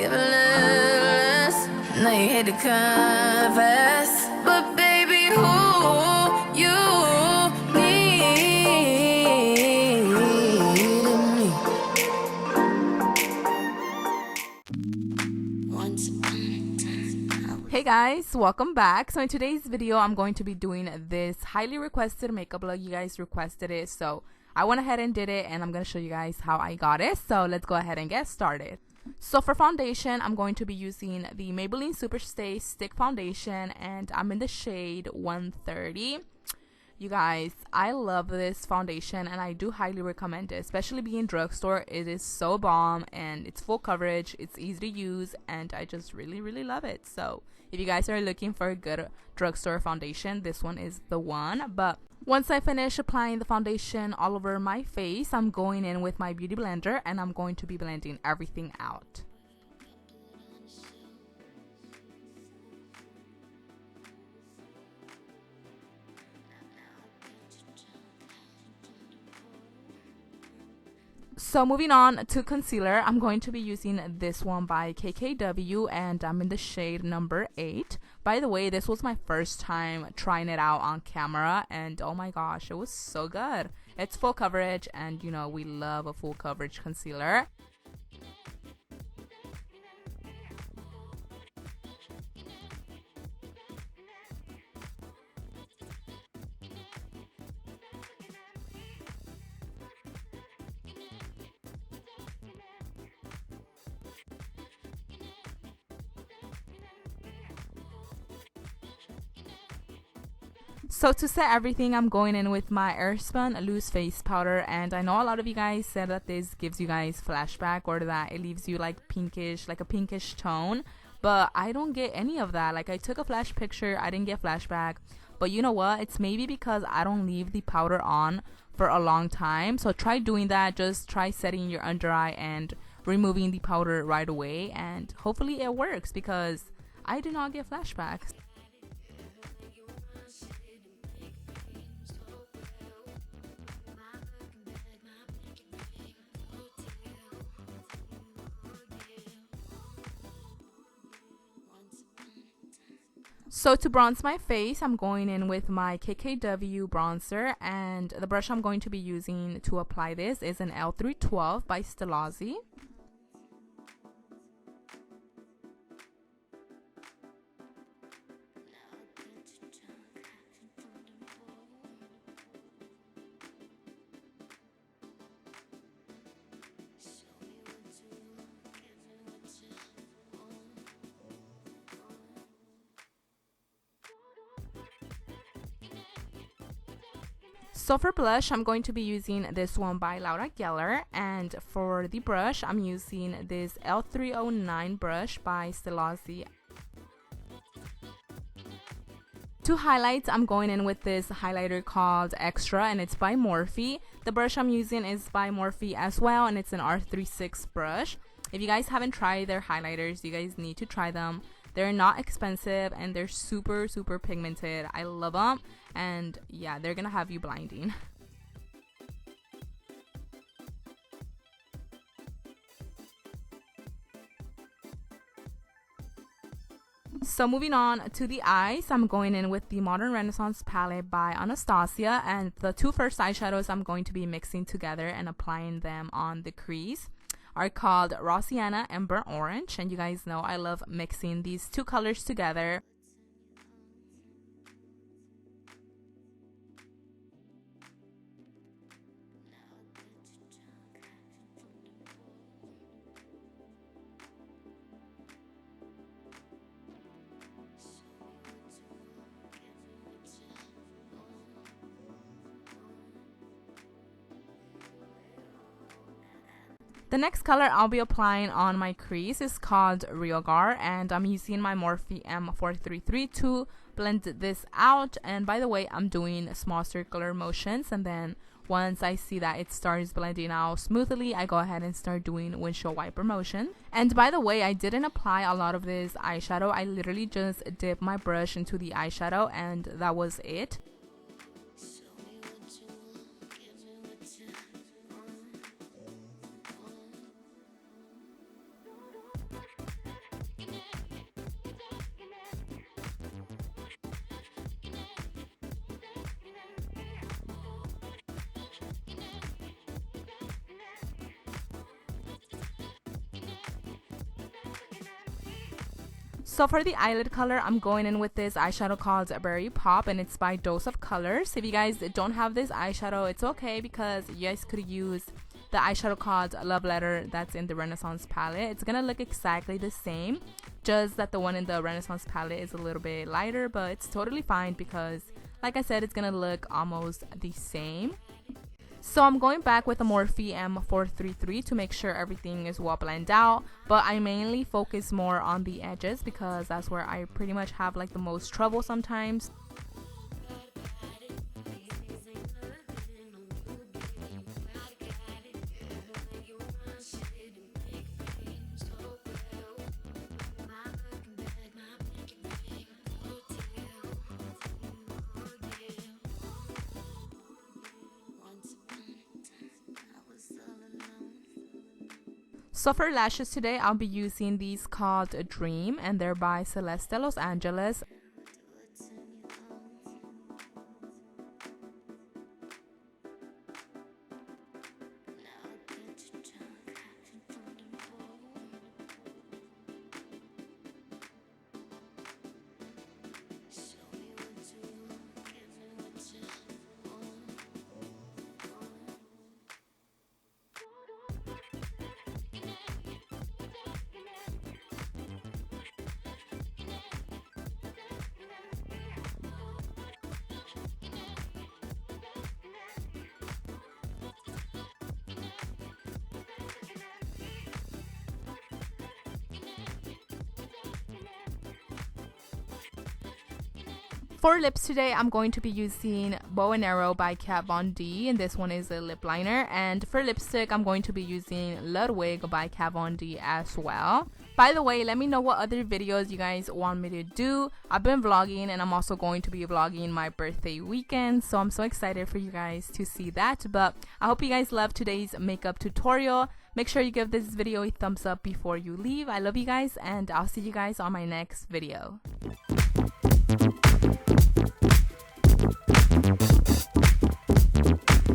give a little less. Now you hate to confess, but baby, who you need me? Once upon a time. Hey guys, welcome back. So in today's video, I'm going to be doing this highly requested makeup look. You guys requested it, so I went ahead and did it, and I'm going to show you guys how I got it. So let's go ahead and get started. So for foundation, I'm going to be using the Maybelline Superstay Stick Foundation, and I'm in the shade 130. You guys, I love this foundation, and I do highly recommend it, especially being drugstore. It is so bomb, and it's full coverage, it's easy to use, and I just really love it. So if you guys are looking for a good drugstore foundation, this one is the one. But once I finish applying the foundation all over my face, I'm going in with my beauty blender, and I'm going to be blending everything out. So moving on to concealer, I'm going to be using this one by KKW, and I'm in the shade number 8. By the way, this was my first time trying it out on camera, and oh my gosh, it was so good. It's full coverage, and you know, we love a full coverage concealer. So to set everything, I'm going in with my Airspun loose face powder, and I know a lot of you guys said that this gives you guys flashback, or that it leaves you like pinkish, like a pinkish tone, but I don't get any of that. Like, I took a flash picture, I didn't get flashback, but you know what, it's maybe because I don't leave the powder on for a long time. So try doing that. Just try setting your under eye and removing the powder right away, and hopefully it works, because I do not get flashbacks. So to bronze my face, I'm going in with my KKW bronzer, and the brush I'm going to be using to apply this is an L312 by Stellazzi. So for blush, I'm going to be using this one by Laura Geller, and for the brush, I'm using this L309 brush by Stellazzi. To highlights, I'm going in with this highlighter called Extra, and it's by Morphe. The brush I'm using is by Morphe as well, and it's an R36 brush. If you guys haven't tried their highlighters, you guys need to try them. They're not expensive, and they're super pigmented. I love them, and yeah, they're gonna have you blinding. So moving on to the eyes, I'm going in with the Modern Renaissance palette by Anastasia, and the two first eyeshadows I'm going to be mixing together and applying them on the crease are called Raw Sienna and Burnt Orange, and you guys know I love mixing these two colors together. The next color I'll be applying on my crease is called Realgar, and I'm using my Morphe M433 to blend this out. And by the way, I'm doing small circular motions, and then once I see that it starts blending out smoothly, I go ahead and start doing windshield wiper motion. And by the way, I didn't apply a lot of this eyeshadow. I literally just dipped my brush into the eyeshadow, and that was it. So for the eyelid color, I'm going in with this eyeshadow called Berry Pop, and it's by Dose of Colors. If you guys don't have this eyeshadow, it's okay, because you guys could use the eyeshadow called Love Letter that's in the Renaissance palette. It's gonna look exactly the same, just that the one in the Renaissance palette is a little bit lighter, but it's totally fine because, like I said, it's gonna look almost the same. So I'm going back with a Morphe M433 to make sure everything is well blended out, but I mainly focus more on the edges because that's where I pretty much have like the most trouble sometimes. So for lashes today, I'll be using these called Dream, and they're by Celeste Los Angeles. For lips today, I'm going to be using Bow and Arrow by Kat Von D, and this one is a lip liner. And for lipstick, I'm going to be using Ludwig by Kat Von D as well. By the way, let me know what other videos you guys want me to do. I've been vlogging, and I'm also going to be vlogging my birthday weekend, so I'm so excited for you guys to see that. But I hope you guys love today's makeup tutorial. Make sure you give this video a thumbs up before you leave. I love you guys, and I'll see you guys on my next video.